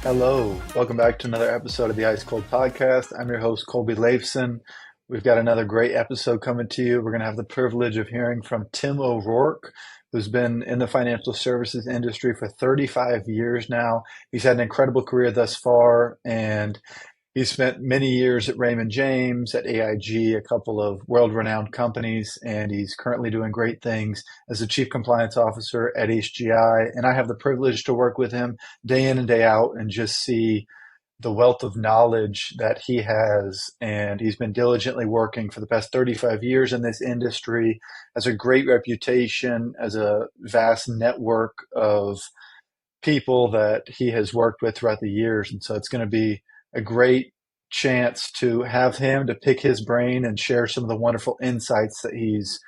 Hello, welcome back to another episode of the Ice Colb Podcast. I'm your host, Colby Leifson. We've got another great episode coming to you. We're going to have the privilege of hearing from Tim O'Rourke, who's been in the financial services industry for 35 years now. He's had an incredible career thus far, and he spent many years at Raymond James, at AIG, a couple of world-renowned companies, and he's currently doing great things as the Chief Compliance Officer at HGI. And I have the privilege to work with him day in and day out and just see the wealth of knowledge that he has. And he's been diligently working for the past 35 years in this industry, has a great reputation, as a vast network of people that he has worked with throughout the years. And so it's going to be a great chance to have him to pick his brain and share some of the wonderful insights that he's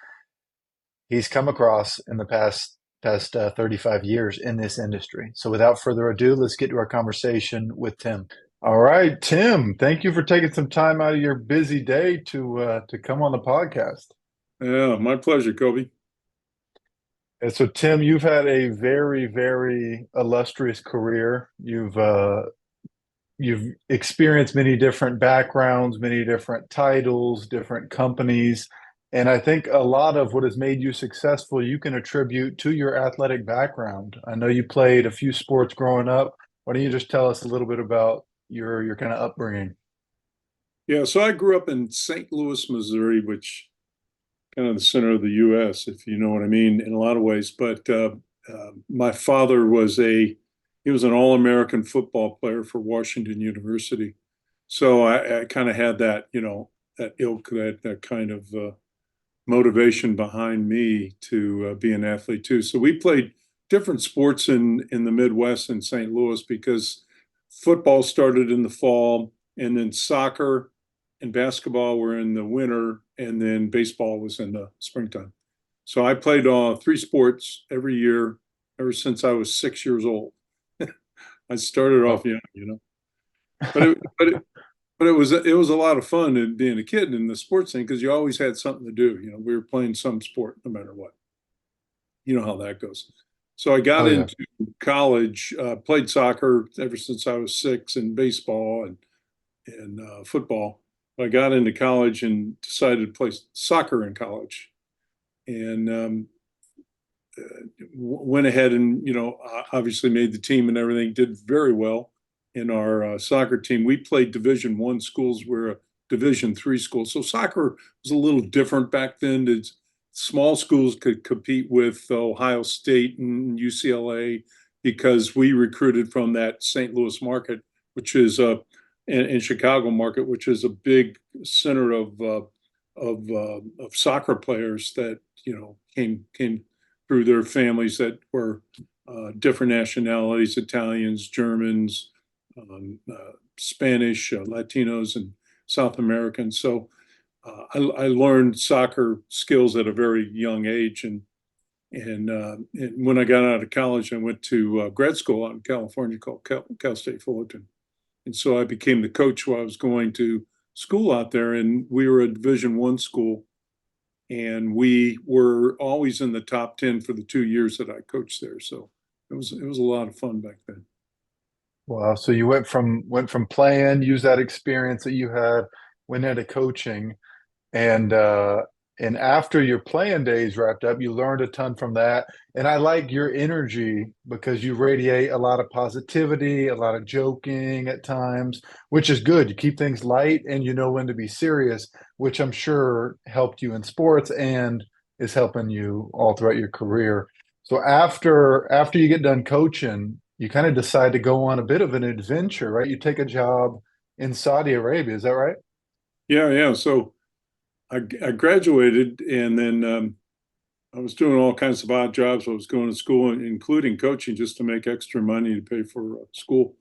come across in the past 35 years in this industry. So without further ado, let's get to our conversation with Tim. All right, Tim, thank you for taking some time out of your busy day to come on the podcast. Yeah, my pleasure, Colby. And so, Tim, you've had a very, very illustrious career. You've experienced many different backgrounds, many different titles, different companies. And I think a lot of what has made you successful, you can attribute to your athletic background. I know you played a few sports growing up. Why don't you just tell us a little bit about your kind of upbringing? Yeah, so I grew up in St. Louis, Missouri, which kind of the center of the U.S., if you know what I mean, in a lot of ways. But my father he was an All-American football player for Washington University. So I kind of had that, that ilk, that kind of motivation behind me to be an athlete too. So we played different sports in the Midwest in St. Louis because football started in the fall, and then soccer and basketball were in the winter, and then baseball was in the springtime. So I played three sports every year ever since I was 6 years old. I started off young. But it was a lot of fun being a kid in the sports thing because you always had something to do. We were playing some sport no matter what. You know how that goes. So I got Oh yeah. into college, played soccer ever since I was six, and baseball and football. I got into college and decided to play soccer in college, and went ahead and obviously made the team and everything. Did very well in our soccer team. We played Division I schools. We're a Division III school, so soccer was a little different back then. Small schools could compete with Ohio State and UCLA because we recruited from that St. Louis market, which is in Chicago market, which is a big center of soccer players that came through their families that were different nationalities: Italians, Germans, Spanish, Latinos, and South Americans. So I learned soccer skills at a very young age, and when I got out of college, I went to grad school out in California called Cal State Fullerton. And so I became the coach while I was going to school out there, and we were a Division I school, and we were always in the top 10 for the 2 years that I coached there. So it was a lot of fun back then. Wow. So you went from playing, use that experience that you had, went into coaching, and after your playing days wrapped up, you learned a ton from that. And I like your energy because you radiate a lot of positivity, a lot of joking at times, which is good. You keep things light and you know when to be serious, which I'm sure helped you in sports and is helping you all throughout your career. So after you get done coaching, you kind of decide to go on a bit of an adventure, right? You take a job in Saudi Arabia, is that right? Yeah, yeah. So I graduated, and then I was doing all kinds of odd jobs. I was going to school, including coaching, just to make extra money to pay for school.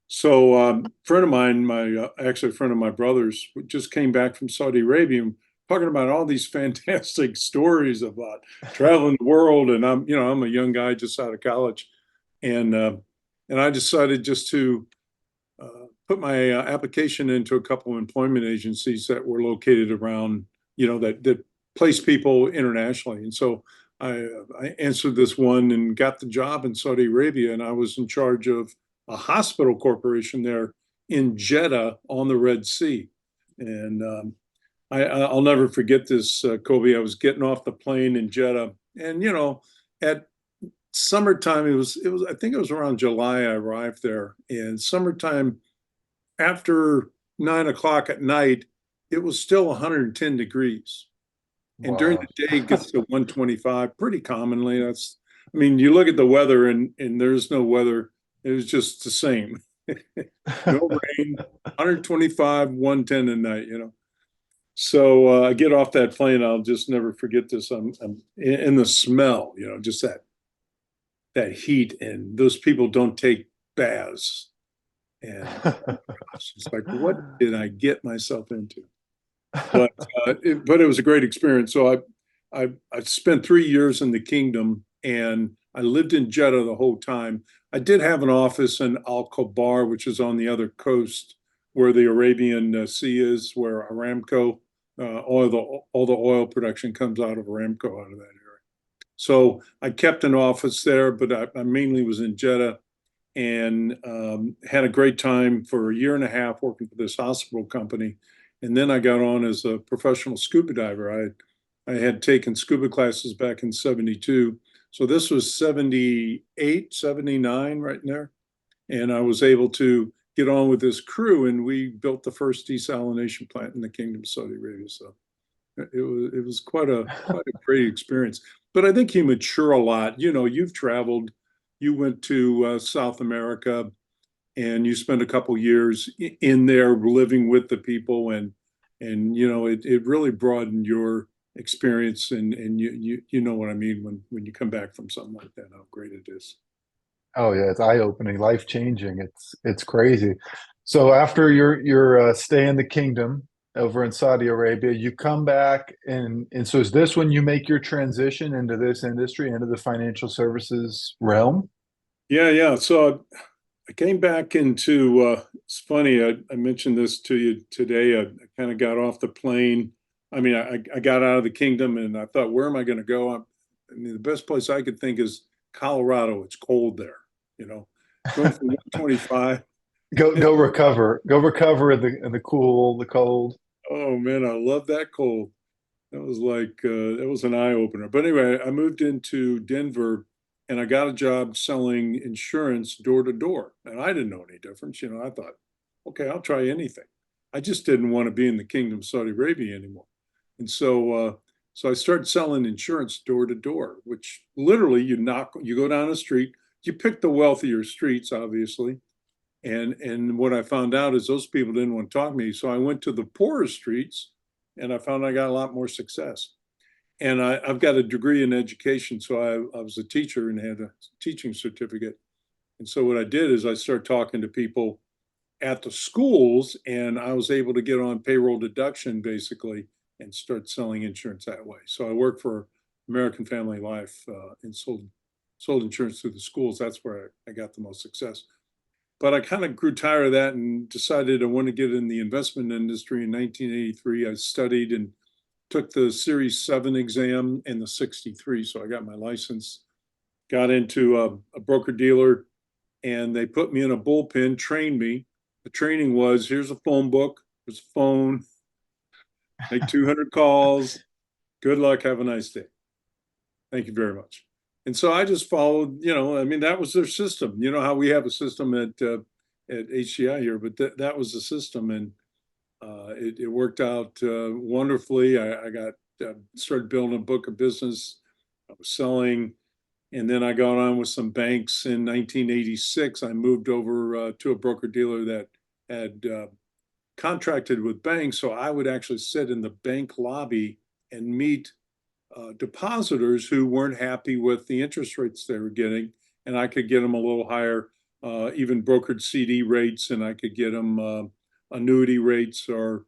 So a friend of mine, actually a friend of my brother's, just came back from Saudi Arabia, and talking about all these fantastic stories about traveling the world. And I'm a young guy just out of college, and I decided just to put my application into a couple of employment agencies that were located around, that place people internationally. And so I answered this one and got the job in Saudi Arabia, and I was in charge of a hospital corporation there in Jeddah on the Red Sea. And I'll never forget this, Colby. I was getting off the plane in Jeddah, and at summertime, I think it was around July I arrived there, and summertime after 9 o'clock at night, it was still 110 degrees. And during Wow. the day, it gets to 125 pretty commonly. I mean, you look at the weather and there's no weather. It was just the same. No rain, 125, 110 at night. So I get off that plane. I'll just never forget this. I'm in the smell, just that heat, and those people don't take baths. And it's like, what did I get myself into? But it was a great experience. So I spent 3 years in the kingdom, and I lived in Jeddah the whole time. I did have an office in Al Khobar, which is on the other coast, where the Arabian Sea is, where Aramco, all the oil production comes out of Aramco, out of that area. So I kept an office there, but I mainly was in Jeddah, and had a great time for a year and a half working for this hospital company. And then I got on as a professional scuba diver. I had taken scuba classes back in 72. So this was 78, 79, right in there. And I was able to get on with this crew, and we built the first desalination plant in the Kingdom of Saudi Arabia. So it was quite a great experience. But I think you mature a lot. You've traveled, you went to South America, and you spent a couple years in there living with the people, and it really broadened your experience, and you know what I mean when you come back from something like that, how great it is. Oh yeah, it's eye-opening, life-changing. It's crazy. So after your stay in the kingdom over in Saudi Arabia, you come back and so is this when you make your transition into this industry, into the financial services realm? Yeah, yeah. So I came back into. It's funny. I mentioned this to you today. I kind of got off the plane. I mean, I got out of the kingdom, and I thought, where am I going to go? I mean, the best place I could think is Colorado. It's cold there. You know, going from 125. Go recover in the cool, the cold. Oh man, I love that cold. That was an eye opener. But anyway, I moved into Denver, and I got a job selling insurance door to door. And I didn't know any difference. I thought, okay, I'll try anything. I just didn't want to be in the Kingdom of Saudi Arabia anymore. And so I started selling insurance door to door, which literally you go down the street, you pick the wealthier streets, obviously. And what I found out is those people didn't want to talk to me. So I went to the poorer streets, and I found I got a lot more success. And I've got a degree in education, so I was a teacher and had a teaching certificate. And so what I did is I started talking to people at the schools, and I was able to get on payroll deduction basically and start selling insurance that way. So I worked for American Family Life, and sold insurance through the schools. That's where I got the most success. But I kind of grew tired of that and decided I want to get in the investment industry. In 1983, I studied and took the Series 7 exam and the 63. So I got my license, got into a broker dealer, and they put me in a bullpen, trained me. The training was, here's a phone book, here's a phone, make 200 calls. Good luck. Have a nice day. Thank you very much. And so I just followed, I mean, that was their system. You know how we have a system at HCI here, but that was the system. And it worked out wonderfully. I got started building a book of business. I was selling, and then I got on with some banks in 1986. I moved over to a broker dealer that had contracted with banks, so I would actually sit in the bank lobby and meet depositors who weren't happy with the interest rates they were getting, and I could get them a little higher, even brokered CD rates, and I could get them annuity rates or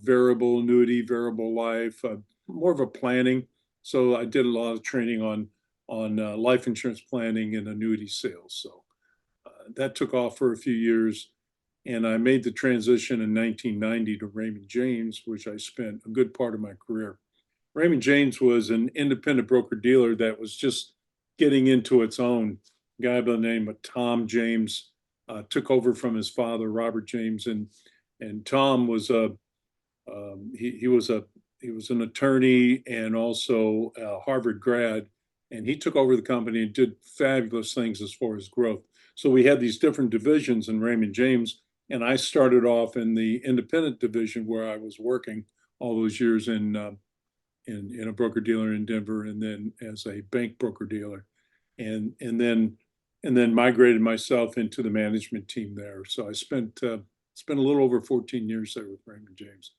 variable annuity, variable life, more of a planning. So I did a lot of training on life insurance planning and annuity sales. So that took off for a few years, and I made the transition in 1990 to Raymond James, which I spent a good part of my career. Raymond James was an independent broker dealer that was just getting into its own. A guy by the name of Tom James took over from his father, Robert James, and Tom was he was an attorney and also a Harvard grad, and he took over the company and did fabulous things as far as growth. So we had these different divisions in Raymond James, and I started off in the independent division where I was working all those years in a broker dealer in Denver, and then as a bank broker dealer, and then migrated myself into the management team there. So I spent a little over 14 years there with Raymond James,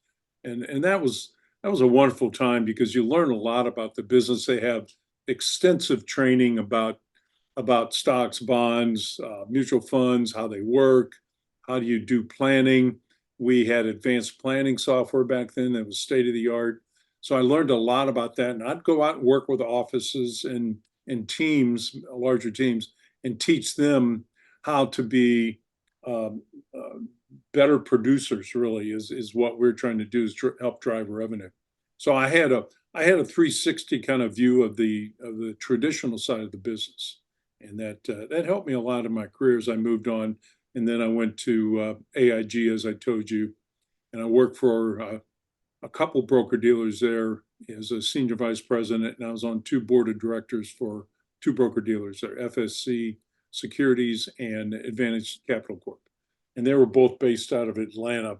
and that was a wonderful time because you learn a lot about the business. They have extensive training about stocks, bonds, mutual funds, how they work, how do you do planning. We had advanced planning software back then that was state of the art. So I learned a lot about that. And I'd go out and work with offices and teams, larger teams, and teach them how to be um, uh, better producers, really, is what we're trying to do is help drive revenue. So I had a 360 kind of view of the traditional side of the business, and that helped me a lot in my career as I moved on. And then I went to AIG, as I told you, and I worked for a couple broker dealers there as a senior vice president, and I was on two board of directors for two broker dealers there, FSC Securities and Advantage Capital Corp. And they were both based out of Atlanta.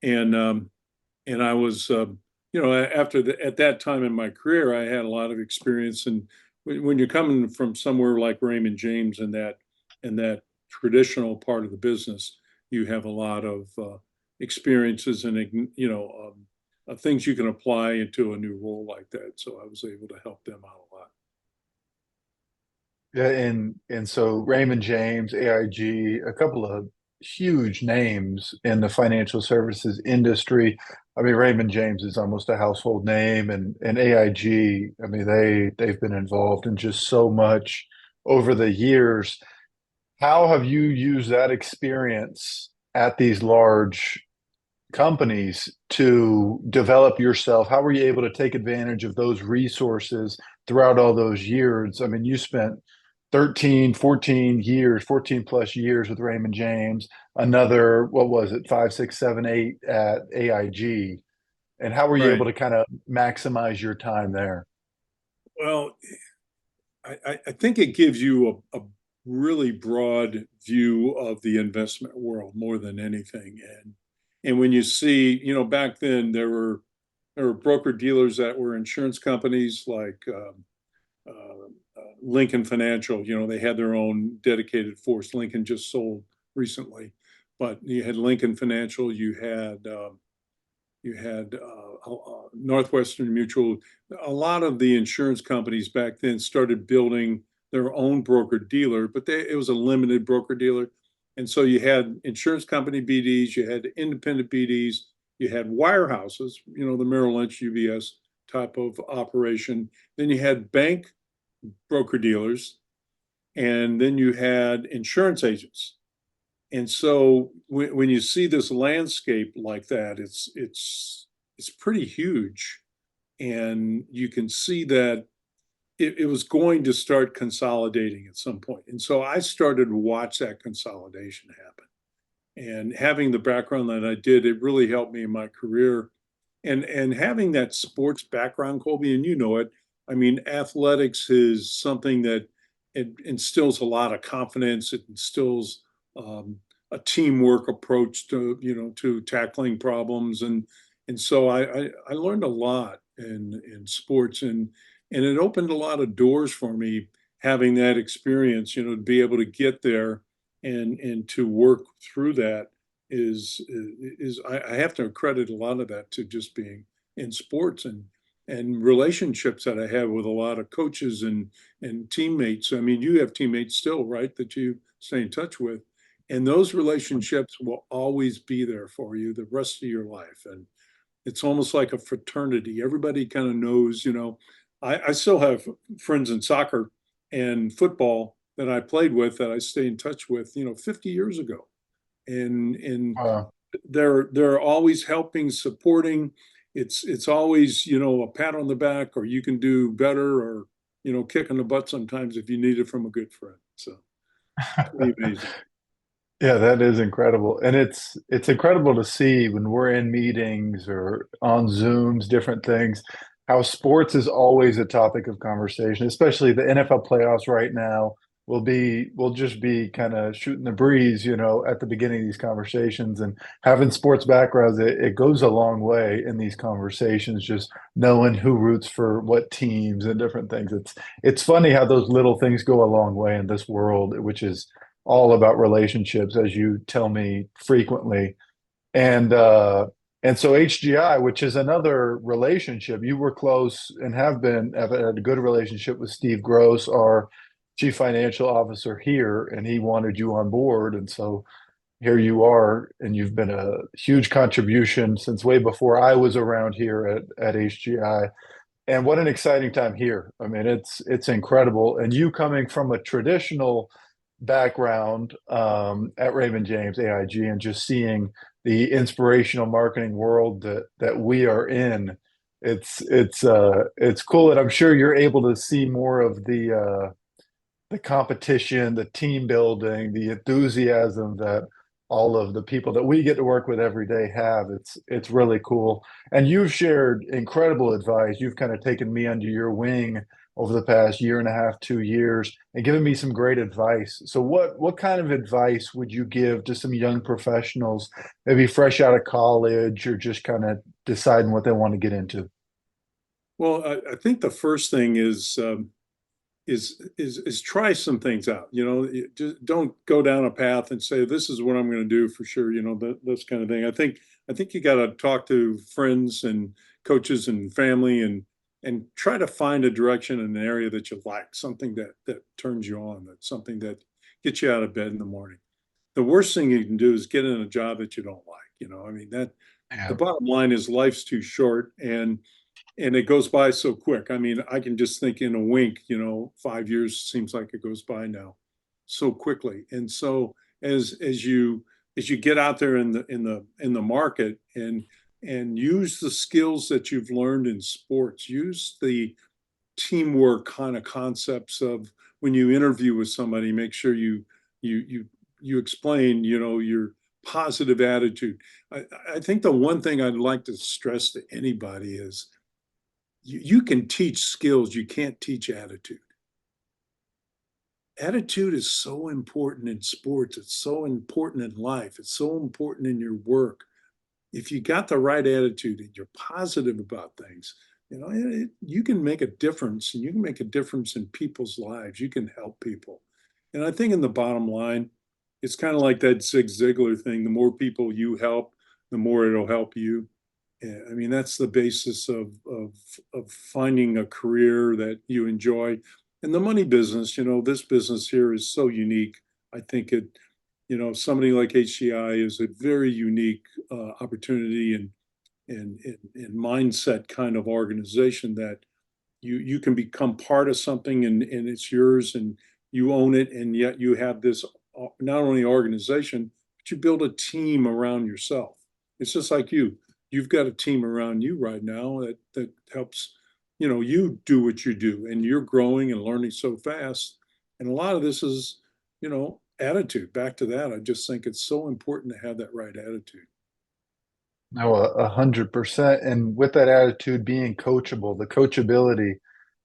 And I was, at that time in my career, I had a lot of experience. And when you're coming from somewhere like Raymond James and that traditional part of the business, you have a lot of experiences and things you can apply into a new role like that. So I was able to help them out a lot. Yeah, and so Raymond James, AIG, a couple of huge names in the financial services industry. I mean, Raymond James is almost a household name, and AIG, I mean, they've been involved in just so much over the years. How have you used that experience at these large companies to develop yourself? How were you able to take advantage of those resources throughout all those years? I mean, you spent 13, 14 years, 14 plus years with Raymond James, another, what was it, five, six, seven, eight at AIG. And how were you Right. able to kind of maximize your time there? Well, I think it gives you a really broad view of the investment world more than anything. And when you see, back then there were broker dealers that were insurance companies like Lincoln Financial. They had their own dedicated force. Lincoln just sold recently, but you had Lincoln Financial. You had Northwestern Mutual. A lot of the insurance companies back then started building their own broker dealer, but it was a limited broker dealer. And so you had insurance company BDs, you had independent BDs, you had wirehouses, the Merrill Lynch, UBS type of operation. Then you had bank broker dealers, and then you had insurance agents. And so when you see this landscape like that, it's pretty huge, and you can see that it was going to start consolidating at some point. And so I started to watch that consolidation happen. And having the background that I did, it really helped me in my career. And having that sports background, Colby, and you know it. I mean, athletics is something that it instills a lot of confidence. It instills um, a teamwork approach to tackling problems, and so I learned a lot in sports, and it opened a lot of doors for me having that experience. To be able to get there and to work through that is I have to credit a lot of that to just being in sports and relationships that I have with a lot of coaches and teammates. I mean, you have teammates still, right, that you stay in touch with, and those relationships will always be there for you the rest of your life. And it's almost like a fraternity. Everybody kind of knows. I still have friends in soccer and football that I played with that I stay in touch with, 50 years ago, and Uh, they're always helping, supporting. It's always, a pat on the back, or you can do better, or kick in the butt sometimes if you need it from a good friend. So pretty amazing. Yeah, that is incredible. And it's incredible to see when we're in meetings or on Zooms, different things, how sports is always a topic of conversation, especially the NFL playoffs right now will just be kind of shooting the breeze, at the beginning of these conversations. And having sports backgrounds, it goes a long way in these conversations, just knowing who roots for what teams and different things. It's funny how those little things go a long way in this world, which is all about relationships, as you tell me frequently. And so HGI, which is another relationship, you were close and have had a good relationship with Steve Gross, our chief financial officer here, and he wanted you on board. And so here you are, and you've been a huge contribution since way before I was around here at HGI. And what an exciting time here. I mean, it's incredible. And you coming from a traditional background at Raymond James, AIG, and just seeing the inspirational marketing world that we are in, it's cool. And I'm sure you're able to see more of the competition, the team building, the enthusiasm that all of the people that we get to work with every day have. It's really cool. And you've shared incredible advice. You've kind of taken me under your wing over the past year and a half, 2 years, and given me some great advice. So what kind of advice would you give to some young professionals, maybe fresh out of college or just kind of deciding what they want to get into? Well, I think the first thing is try some things out. Just don't go down a path and say this is what I'm going to do for sure. This kind of thing. I think you got to talk to friends and coaches and family and try to find a direction in an area that you like, something that turns you on, that's something that gets you out of bed in the morning. The worst thing you can do is get in a job that you don't like. I mean that the Yeah. bottom line is life's too short and it goes by so quick. I mean, I can just think in a wink, 5 years seems like it goes by now so quickly. And so as you get out there in the market and use the skills that you've learned in sports, use the teamwork kind of concepts of when you interview with somebody, make sure you explain, your positive attitude. I think the one thing I'd like to stress to anybody is you can teach skills, you can't teach attitude. Attitude is so important in sports. It's so important in life. It's so important in your work. If you got the right attitude and you're positive about things, you can make a difference and you can make a difference in people's lives. You can help people. And I think in the bottom line, it's kind of like that Zig Ziglar thing. The more people you help, the more it'll help you. Yeah, I mean, that's the basis of finding a career that you enjoy. And the money business, this business here is so unique. I think somebody like HCI is a very unique opportunity and mindset kind of organization that you can become part of something and it's yours and you own it. And yet you have this not only organization, but you build a team around yourself. It's just like you've got a team around you right now that helps you do what you do and you're growing and learning so fast and a lot of this is attitude. Back to that, I just think it's so important to have that right attitude. No, 100%. And with that attitude being coachable, the coachability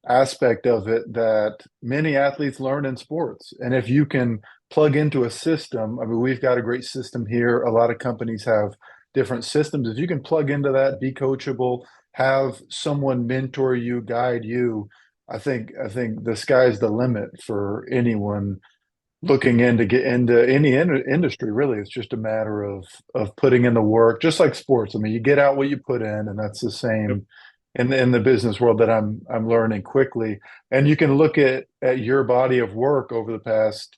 aspect of it that many athletes learn in sports. And if you can plug into a system, I mean, we've got a great system here. A lot of companies have different systems. If you can plug into that, be coachable, have someone mentor you, guide you, I think the sky's the limit for anyone looking in to get into any industry. Really, it's just a matter of putting in the work, just like sports. I mean, you get out what you put in, and that's the Yep. same in the business world that I'm learning quickly. And you can look at your body of work over the past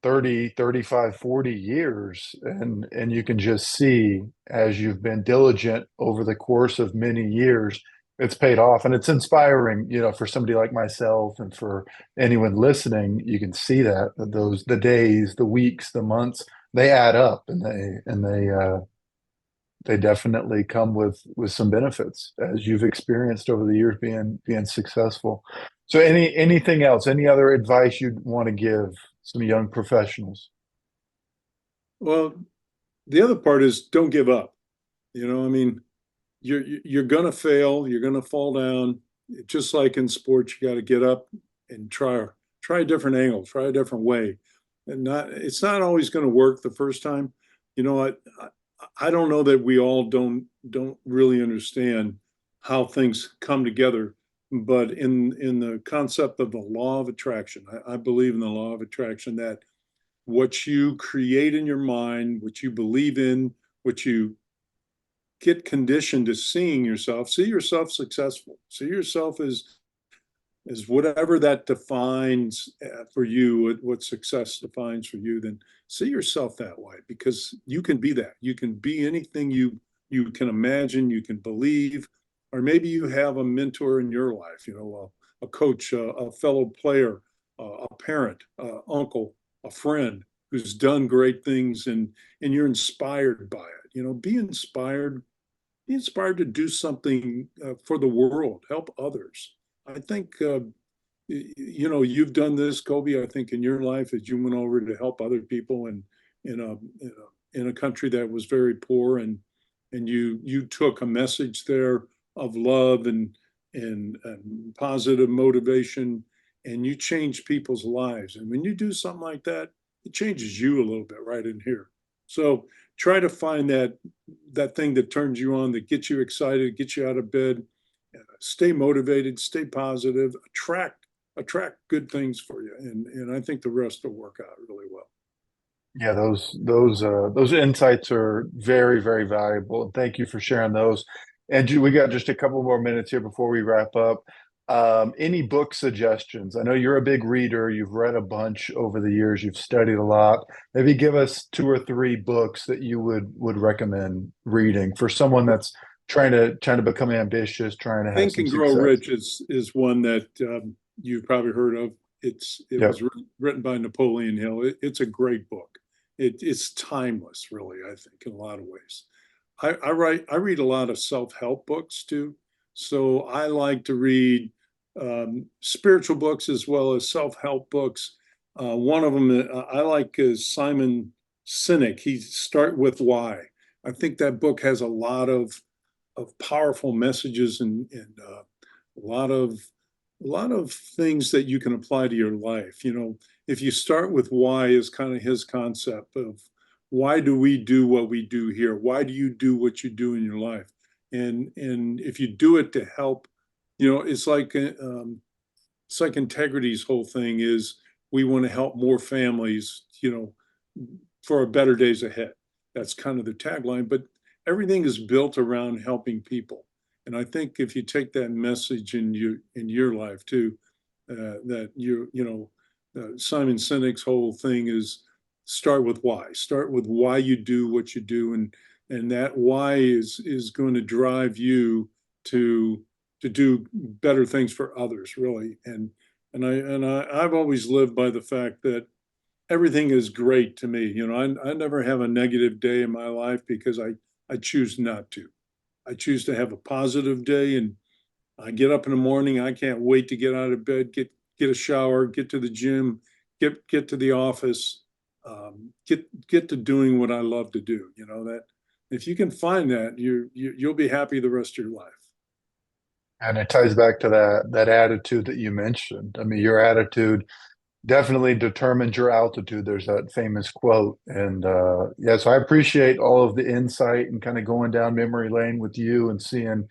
30, 35, 40 years, and you can just see as you've been diligent over the course of many years, it's paid off. And it's inspiring, for somebody like myself and for anyone listening, you can see that the days, the weeks, the months, they add up and they definitely come with some benefits as you've experienced over the years being successful. So anything else, any other advice you'd want to give some young professionals? Well, the other part is don't give up. I mean, you're gonna fail, you're gonna fall down. Just like in sports, you got to get up and try a different angle, try a different way. And not it's not always going to work the first time. I don't know that we all don't really understand how things come together, but in the concept of the law of attraction, I believe in the law of attraction that what you create in your mind, what you believe in, what you get conditioned to see yourself successful, see yourself as whatever that defines for you, what success defines for you, then see yourself that way because you can be that. You can be anything you can imagine, you can believe, or maybe you have a mentor in your life, a coach, a fellow player, a parent, uncle, a friend who's done great things and you're inspired by it. Be inspired to do something for the world, help others. I think, you've done this, Colby, I think in your life as you went over to help other people in a, in in a country that was very poor and you took a message there of love and positive motivation and you changed people's lives. And when you do something like that, it changes you a little bit right in here. So try to find that thing that turns you on, that gets you excited, gets you out of bed. Stay motivated, stay positive, attract good things for you, and I think the rest will work out really well. Yeah, those insights are very, very valuable. Thank you for sharing those. And we got just a couple more minutes here before we wrap up. Any book suggestions? I know you're a big reader. You've read a bunch over the years. You've studied a lot. Maybe give us two or three books that you would recommend reading for someone that's trying to become ambitious, trying to have Think some and Grow success. Rich is one that you've probably heard of. It Yep. was written by Napoleon Hill. It's a great book. It's timeless, really. I think in a lot of ways. I read a lot of self-help books too, so I like to read spiritual books as well as self-help books. One of them that I like is Simon Sinek. He Start with Why. I think that book has a lot of powerful messages and a lot of things that you can apply to your life. If you start with why is kind of his concept of why do we do what we do here? Why do you do what you do in your life? And if you do it to help, it's like Integrity's whole thing is we want to help more families, for a better days ahead. That's kind of the tagline, but everything is built around helping people. And I think if you take that message in your life too, that Simon Sinek's whole thing is start with why. Start with why you do what you do, and that why is going to drive you to do better things for others, really. I've always lived by the fact that everything is great to me. I never have a negative day in my life because I choose not to. I choose to have a positive day, and I get up in the morning. I can't wait to get out of bed, get a shower, get to the gym, get to the office, get to doing what I love to do. That if you can find that, you'll be happy the rest of your life. And it ties back to that attitude that you mentioned. I mean, your attitude definitely determines your altitude. There's that famous quote. And yeah, so I appreciate all of the insight and kind of going down memory lane with you and seeing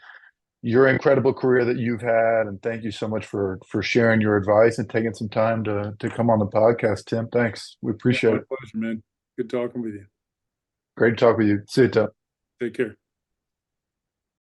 your incredible career that you've had. And thank you so much for sharing your advice and taking some time to come on the podcast, Tim. Thanks. We Yeah, appreciate my it. pleasure, man. Good talking with you. Great to talk with you. See you, Tim. Take care.